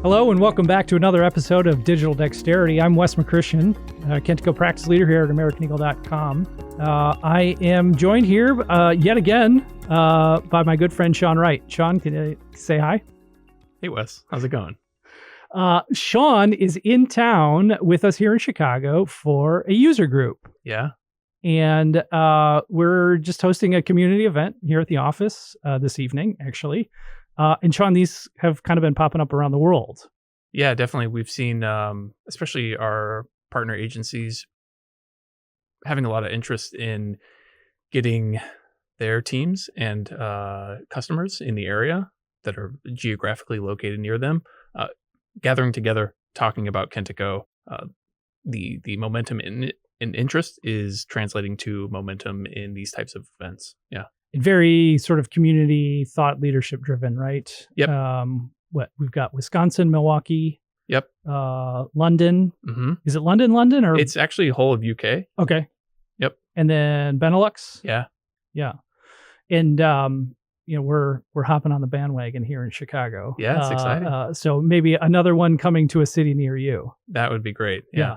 Hello and welcome back to another episode of Digital Dexterity. I'm Wes McChristian, Kentico practice leader here at Americaneagle.com. I am joined here yet again by my good friend Sean Wright. Sean, can you say hi? Hey Wes, how's it going? Sean is in town with us here in Chicago for a user group. Yeah. And we're just hosting a community event here at the office this evening, actually. And Sean, these have kind of been popping up around the world. Yeah, definitely. We've seen, especially our partner agencies, having a lot of interest in getting their teams and customers in the area that are geographically located near them, gathering together, talking about Kentico. The momentum in interest is translating to momentum in these types of events. Yeah. Very sort of community thought leadership driven, right? Yep. What we've got: Wisconsin, Milwaukee. Yep. London. Mm-hmm. Is it London or? It's actually whole of UK. Okay. Yep. And then Benelux. Yeah. Yeah. And we're hopping on the bandwagon here in Chicago. Yeah, it's exciting. So maybe another one coming to a city near you. That would be great. Yeah.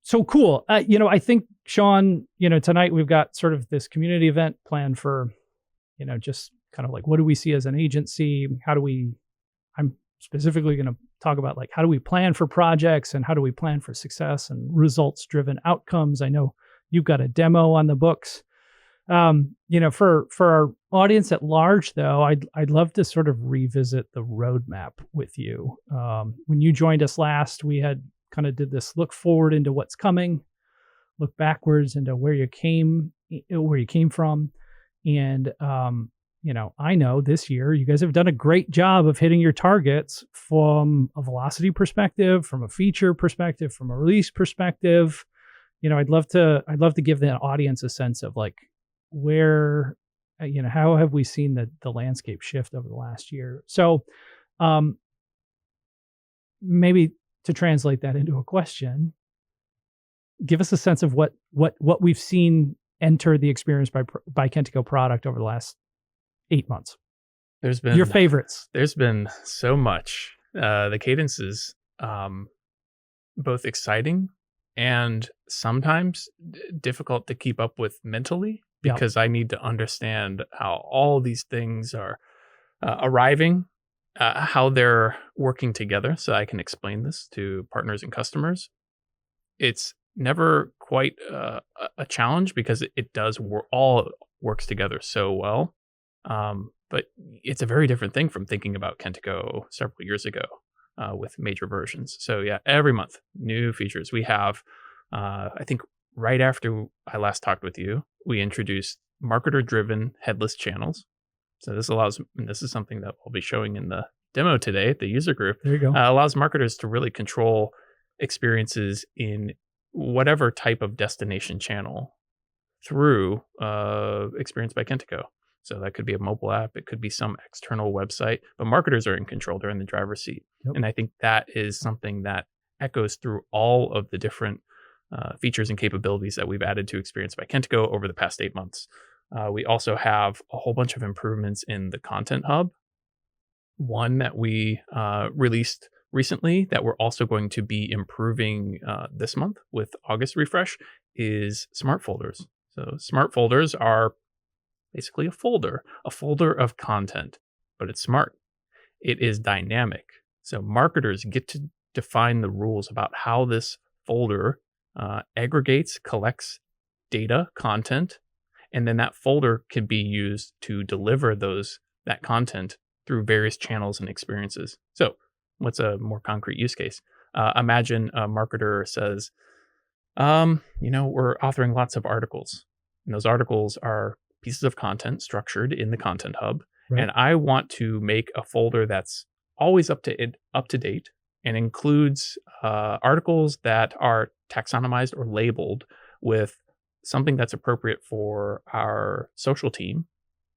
So cool. I think, Sean, tonight we've got sort of this community event planned for, just kind of like, what do we see as an agency? I'm specifically going to talk about like, how do we plan for projects and how do we plan for success and results driven outcomes? I know you've got a demo on the books. For our audience at large, though, I'd love to sort of revisit the roadmap with you. When you joined us last, we had kind of did this look forward into what's coming, look backwards into where you came from. And, I know this year you guys have done a great job of hitting your targets from a velocity perspective, from a feature perspective, from a release perspective. I'd love to give the audience a sense of like where, how have we seen the landscape shift over the last year? So, maybe to translate that into a question, give us a sense of what we've seen enter the Xperience by Kentico product over the last 8 months. There's been your favorites. There's been so much. The cadence is both exciting and sometimes difficult to keep up with mentally because I need to understand how all these things are arriving. How they're working together so I can explain this to partners and customers. It's never quite a challenge because it does all works together so well. But it's a very different thing from thinking about Kentico several years ago with major versions. So yeah, every month, new features. We have, I think right after I last talked with you, we introduced marketer-driven headless channels. So this is something that we'll be showing in the demo today at the user group. There you go. Allows marketers to really control experiences in whatever type of destination channel through Xperience by Kentico. So that could be a mobile app. It could be some external website, but marketers are in control. They're in the driver's seat. Yep. And I think that is something that echoes through all of the different features and capabilities that we've added to Xperience by Kentico over the past 8 months. We also have a whole bunch of improvements in the Content Hub. One that we released recently that we're also going to be improving this month with August refresh is smart folders. So smart folders are basically a folder of content, but it's smart. It is dynamic. So marketers get to define the rules about how this folder aggregates, collects data, content, and then that folder can be used to deliver that content through various channels and experiences. So what's a more concrete use case? Imagine a marketer says, we're authoring lots of articles. And those articles are pieces of content structured in the Content Hub. Right. And I want to make a folder that's always up to date and includes articles that are taxonomized or labeled with something that's appropriate for our social team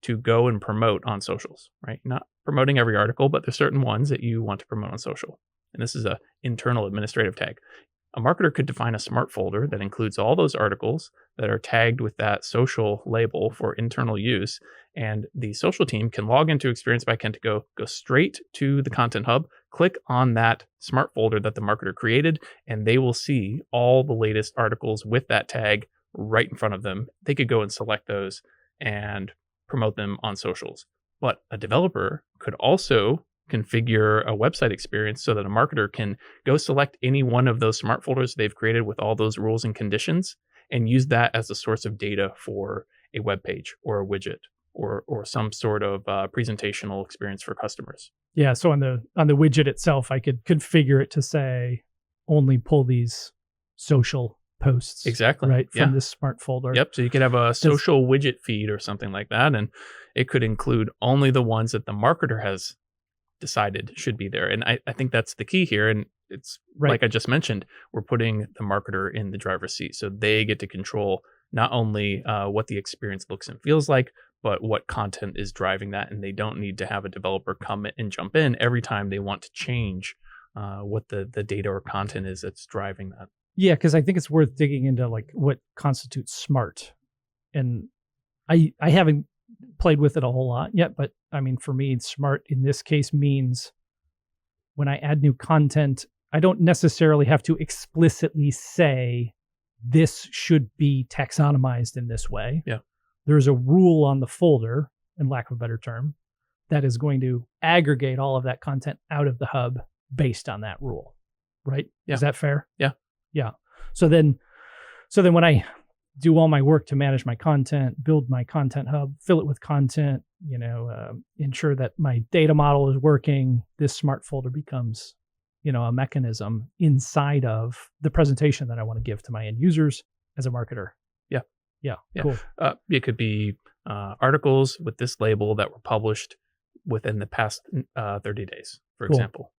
to go and promote on socials, right? Not promoting every article, but there's certain ones that you want to promote on social. And this is an internal administrative tag. A marketer could define a smart folder that includes all those articles that are tagged with that social label for internal use. And the social team can log into Xperience by Kentico, go straight to the Content Hub, click on that smart folder that the marketer created, and they will see all the latest articles with that tag right in front of them. They could go and select those and promote them on socials. But a developer could also configure a website experience so that a marketer can go select any one of those smart folders they've created with all those rules and conditions and use that as a source of data for a web page or a widget or some sort of presentational experience for customers. Yeah. So on the widget itself, I could configure it to say only pull these social posts. Exactly. Right. From this smart folder. Yep. So you could have a social widget feed or something like that. And it could include only the ones that the marketer has decided should be there. And I think that's the key here. And it's like I just mentioned, we're putting the marketer in the driver's seat. So they get to control not only what the experience looks and feels like, but what content is driving that. And they don't need to have a developer come and jump in every time they want to change what the data or content is that's driving that. Yeah, because I think it's worth digging into like what constitutes smart. And I haven't played with it a whole lot yet, but I mean, for me, smart in this case means when I add new content, I don't necessarily have to explicitly say this should be taxonomized in this way. Yeah. There's a rule on the folder, in lack of a better term, that is going to aggregate all of that content out of the hub based on that rule. Right? Yeah. Is that fair? Yeah. Yeah. So then when I do all my work to manage my content, build my content hub, fill it with content, ensure that my data model is working, this smart folder becomes, a mechanism inside of the presentation that I want to give to my end users as a marketer. Yeah. Cool. It could be articles with this label that were published within the past 30 days, for example.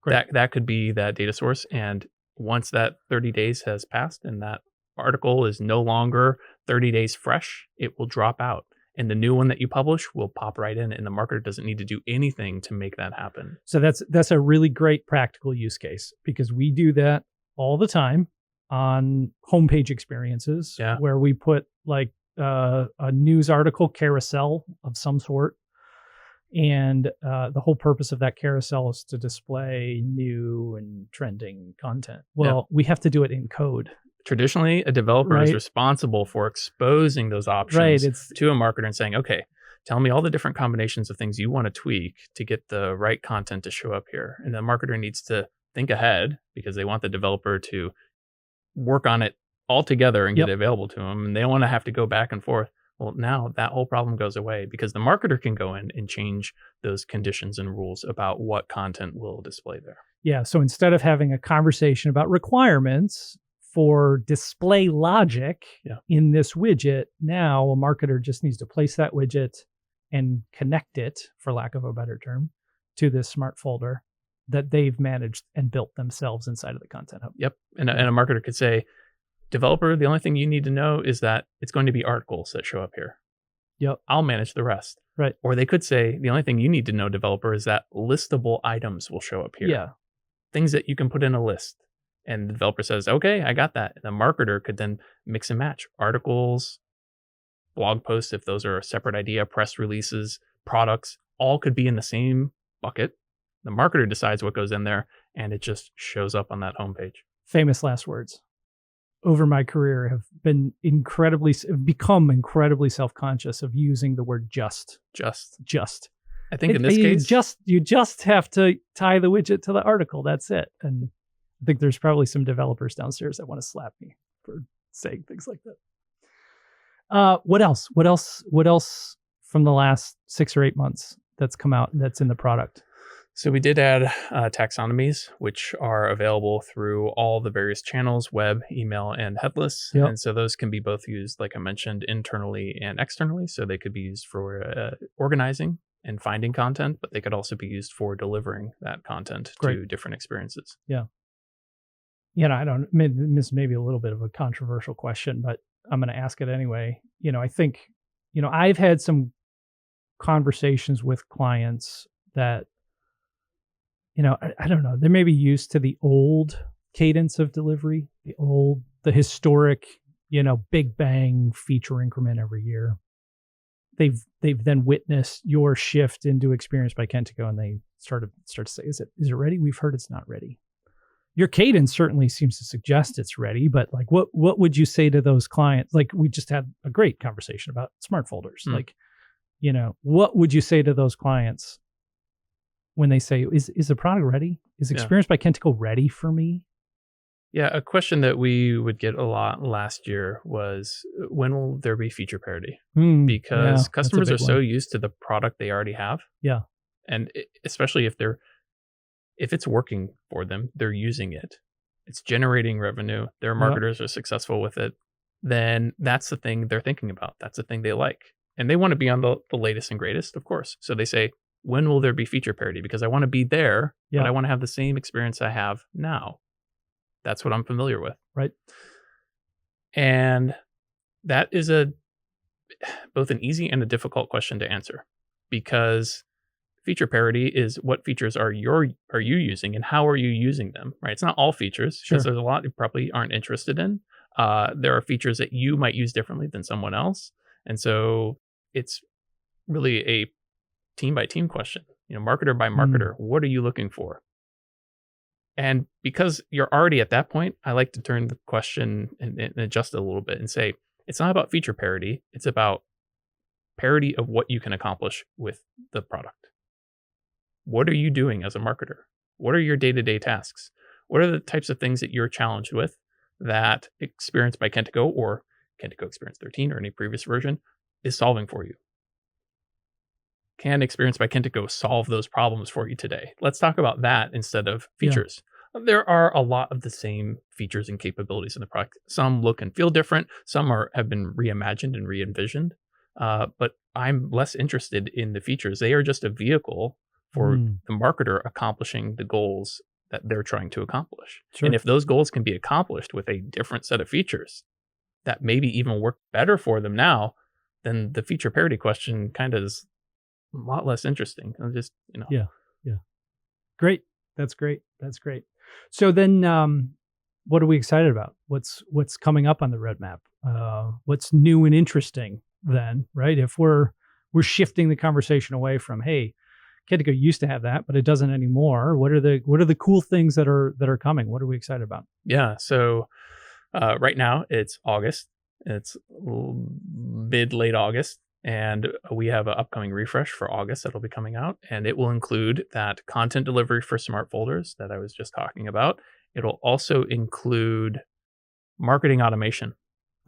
That could be that data source. And once that 30 days has passed and that article is no longer 30 days fresh, it will drop out. And the new one that you publish will pop right in, and the marketer doesn't need to do anything to make that happen. So that's a really great practical use case, because we do that all the time on homepage experiences where we put like a news article carousel of some sort. And the whole purpose of that carousel is to display new and trending content. Well, we have to do it in code. Traditionally, a developer is responsible for exposing those options to a marketer and saying, okay, tell me all the different combinations of things you want to tweak to get the right content to show up here. And the marketer needs to think ahead because they want the developer to work on it all together and get it available to them. And they don't want to have to go back and forth. Well, now that whole problem goes away because the marketer can go in and change those conditions and rules about what content will display there. Yeah. So instead of having a conversation about requirements for display logic in this widget, now a marketer just needs to place that widget and connect it, for lack of a better term, to this smart folder that they've managed and built themselves inside of the Content Hub. Yep. And a marketer could say, developer, the only thing you need to know is that it's going to be articles that show up here. Yep. I'll manage the rest. Right. Or they could say, the only thing you need to know, developer, is that listable items will show up here. Yeah. Things that you can put in a list. And the developer says, okay, I got that. And the marketer could then mix and match articles, blog posts, if those are a separate idea, press releases, products, all could be in the same bucket. The marketer decides what goes in there, and it just shows up on that homepage. Famous last words. Over my career, have become incredibly self-conscious of using the word just. I think in this case, you just have to tie the widget to the article. That's it. And I think there's probably some developers downstairs that want to slap me for saying things like that. What else? What else from the last 6 or 8 months that's come out that's in the product? So we did add taxonomies, which are available through all the various channels, web, email, and headless. Yep. And so those can be both used, like I mentioned, internally and externally. So they could be used for organizing and finding content, but they could also be used for delivering that content to different experiences. Yeah. This may be a little bit of a controversial question, but I'm going to ask it anyway. I think, I've had some conversations with clients that, I don't know, they're maybe used to the old cadence of delivery, the historic, big bang feature increment every year. They've then witnessed your shift into Xperience by Kentico, and they start to say, is it ready? We've heard it's not ready. Your cadence certainly seems to suggest it's ready, but like, what would you say to those clients? Like, we just had a great conversation about smart folders. Like, what would you say to those clients when they say, is the product ready? Is Xperience by Kentico ready for me? Yeah, a question that we would get a lot last year was, when will there be feature parity? Because customers are so used to the product they already have. Yeah. And especially if it's working for them, they're using it, it's generating revenue, their marketers are successful with it, then that's the thing they're thinking about. That's the thing they like. And they want to be on the latest and greatest, of course. So they say, when will there be feature parity? Because I want to be there, but I want to have the same experience I have now. That's what I'm familiar with. Right. And that is both an easy and a difficult question to answer, because feature parity is, what features are you using and how are you using them, right? It's not all features, because there's a lot you probably aren't interested in. There are features that you might use differently than someone else. And so it's really a team by team question, marketer by marketer. What are you looking for? And because you're already at that point, I like to turn the question and adjust it a little bit and say, it's not about feature parity. It's about parity of what you can accomplish with the product. What are you doing as a marketer? What are your day-to-day tasks? What are the types of things that you're challenged with that Xperience by Kentico or Kentico Xperience 13 or any previous version is solving for you? Can Xperience by Kentico solve those problems for you today? Let's talk about that instead of features. There are a lot of the same features and capabilities in the product. Some look and feel different. Some have been reimagined and re-envisioned. But I'm less interested in the features. They are just a vehicle for the marketer accomplishing the goals that they're trying to accomplish. And if those goals can be accomplished with a different set of features that maybe even work better for them now, then the feature parity question kind of is a lot less interesting. I'm just, Yeah. Great. That's great. So then, what are we excited about? What's coming up on the roadmap? What's new and interesting then, right? If we're shifting the conversation away from, hey, Kentico used to have that, but it doesn't anymore. What are the cool things that are coming? What are we excited about? Yeah. So right now it's August. It's late August. And we have an upcoming refresh for August that'll be coming out. And it will include that content delivery for smart folders that I was just talking about. It'll also include marketing automation.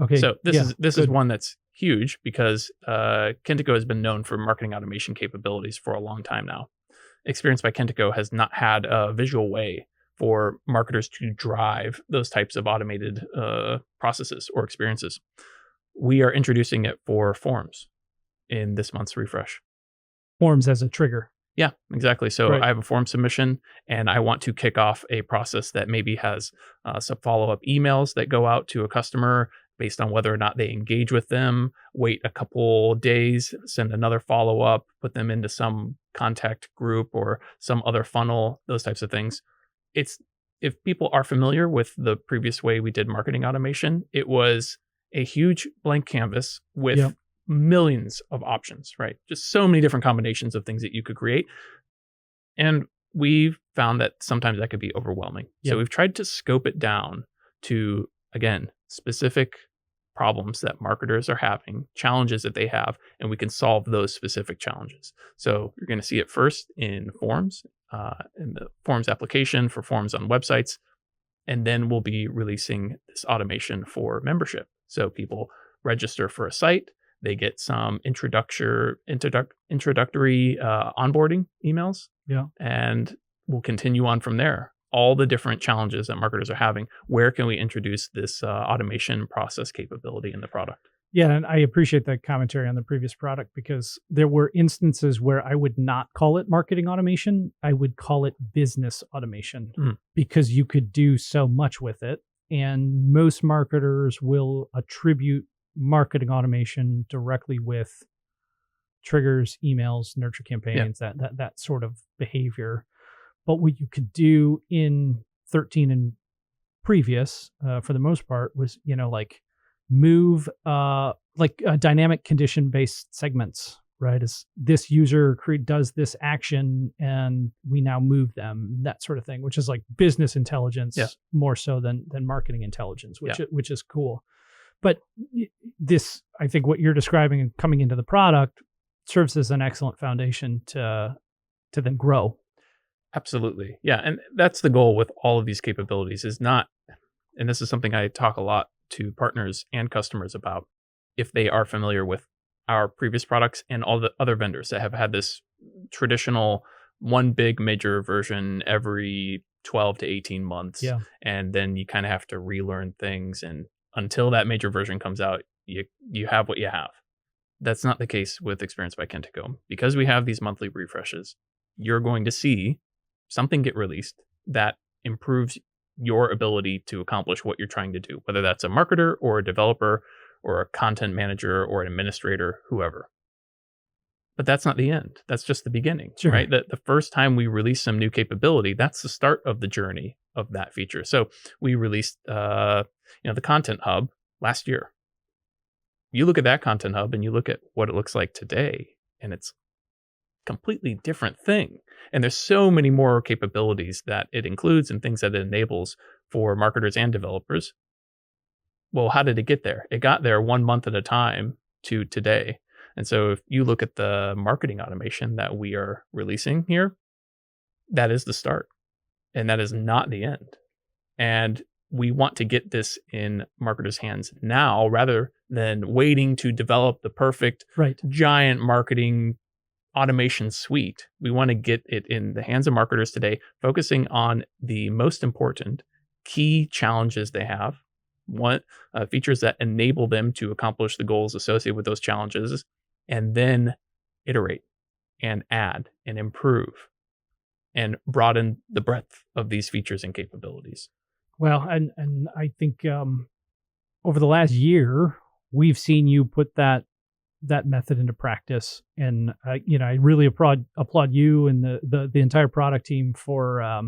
Okay. So this is one that's huge, because Kentico has been known for marketing automation capabilities for a long time now. Xperience by Kentico has not had a visual way for marketers to drive those types of automated processes or experiences. We are introducing it for forms in this month's refresh. Forms as a trigger. Yeah, exactly. So I have a form submission and I want to kick off a process that maybe has some follow-up emails that go out to a customer based on whether or not they engage with them, wait a couple days, send another follow-up, put them into some contact group or some other funnel, those types of things. If people are familiar with the previous way we did marketing automation, it was a huge blank canvas with millions of options, right? Just so many different combinations of things that you could create. And we've found that sometimes that could be overwhelming. So we've tried to scope it down to, again, specific problems that marketers are having, challenges that they have, and we can solve those specific challenges. So you're going to see it first in forms, in the forms application for forms on websites. And then we'll be releasing this automation for membership. So people register for a site, they get some introductory onboarding emails. And we'll continue on from there. All the different challenges that marketers are having, where can we introduce this automation process capability in the product? Yeah, and I appreciate that commentary on the previous product, because there were instances where I would not call it marketing automation. I would call it business automation, because you could do so much with it. And most marketers will attribute marketing automation directly with triggers, emails, nurture campaigns, that sort of behavior. But what you could do in 13 and previous, for the most part, was, move dynamic condition-based segments, right? Is this user does this action and we now move them, that sort of thing, which is like business intelligence more so than marketing intelligence, which is cool. But this, I think what you're describing and coming into the product serves as an excellent foundation to then grow. Absolutely. Yeah. And that's the goal with all of these capabilities is not, and this is something I talk a lot to partners and customers about, if they are familiar with our previous products and all the other vendors that have had this traditional one big major version every 12 to 18 months. Yeah. And then you kind of have to relearn things. And until that major version comes out, you have what you have. That's not the case with Xperience by Kentico. Because we have these monthly refreshes, you're going to see something get released that improves your ability to accomplish what you're trying to do, whether that's a marketer or a developer or a content manager or an administrator, whoever. But that's not the end. That's just the beginning, right? The first time we release some new capability, that's the start of the journey of that feature. So we released, the Content Hub last year. You look at that Content Hub and you look at what it looks like today, and it's completely different thing. And there's so many more capabilities that it includes and things that it enables for marketers and developers. Well, how did it get there? It got there 1 month at a time to today. And so if you look at the marketing automation that we are releasing here, that is the start. And that is not the end. And we want to get this in marketers' hands now rather than waiting to develop the perfect giant marketing automation suite. We want to get it in the hands of marketers today, focusing on the most important key challenges they have, features that enable them to accomplish the goals associated with those challenges, and then iterate and add and improve and broaden the breadth of these features and capabilities. Well, and I think over the last year, we've seen you put that method into practice, and I really applaud you and the entire product team for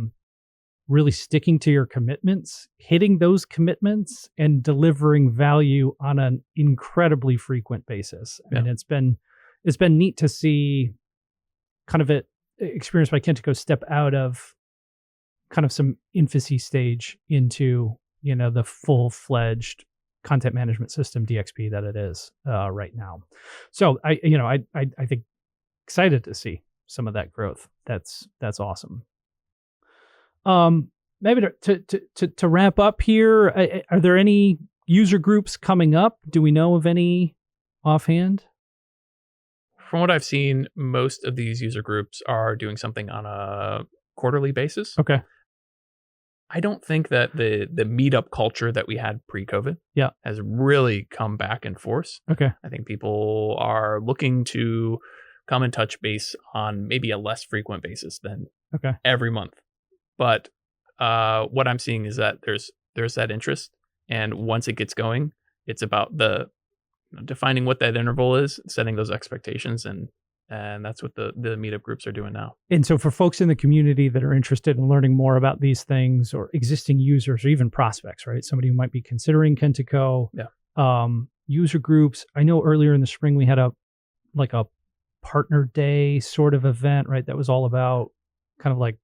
really sticking to your commitments, hitting those commitments, and delivering value on an incredibly frequent basis. I mean, it's been neat to see kind of Xperience by Kentico step out of kind of some infancy stage into the full-fledged content management system DXP that it is right now. So I think excited to see some of that growth. That's awesome. Maybe to wrap up here, are there any user groups coming up? Do we know of any offhand? From what I've seen, most of these user groups are doing something on a quarterly basis. Okay. I don't think that the meetup culture that we had pre-COVID has really come back in force. Okay. I think people are looking to come and touch base on maybe a less frequent basis than every month. But what I'm seeing is that there's that interest, and once it gets going, it's about defining what that interval is, setting those expectations, and that's what the meetup groups are doing now. And so for folks in the community that are interested in learning more about these things, or existing users or even prospects, right? Somebody who might be considering Kentico, user groups. I know earlier in the spring we had a partner day sort of event, right? That was all about kind of like,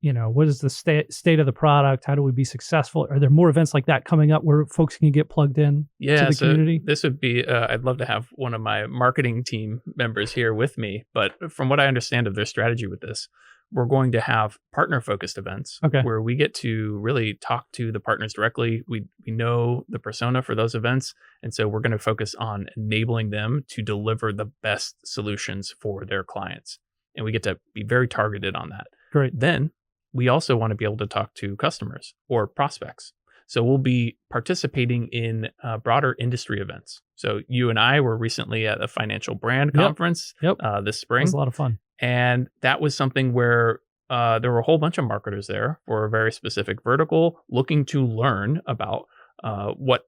what is the state of the product? How do we be successful? Are there more events like that coming up where folks can get plugged in to the community? This would be, I'd love to have one of my marketing team members here with me. But from what I understand of their strategy with this, we're going to have partner-focused events where we get to really talk to the partners directly. We know the persona for those events. And so we're going to focus on enabling them to deliver the best solutions for their clients. And we get to be very targeted on that. Great. Then we also want to be able to talk to customers or prospects. So we'll be participating in broader industry events. So you and I were recently at a financial brand conference this spring. It was a lot of fun. And that was something where there were a whole bunch of marketers there for a very specific vertical, looking to learn about what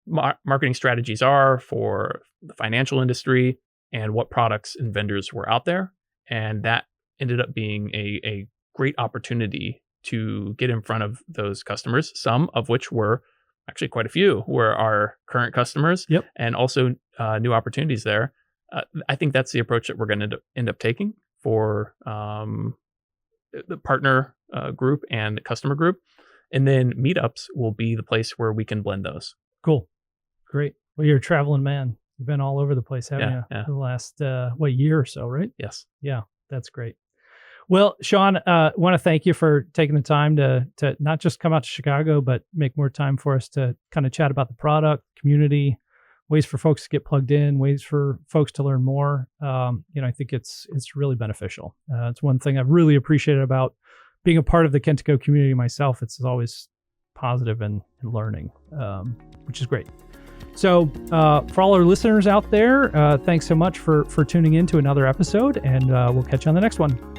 marketing strategies are for the financial industry and what products and vendors were out there. And that ended up being a great opportunity to get in front of those customers, some of which were actually quite a few were our current customers, and also new opportunities there. I think that's the approach that we're going to end up taking for the partner group and customer group. And then meetups will be the place where we can blend those. Cool. Great. Well, you're a traveling man. You've been all over the place, haven't you? Yeah. For the last, year or so, right? Yes. Yeah, that's great. Well, Sean, I want to thank you for taking the time to not just come out to Chicago, but make more time for us to kind of chat about the product, community, ways for folks to get plugged in, ways for folks to learn more. I think it's really beneficial. It's one thing I've really appreciated about being a part of the Kentico community myself. It's always positive and learning, which is great. So for all our listeners out there, thanks so much for tuning in to another episode, and we'll catch you on the next one.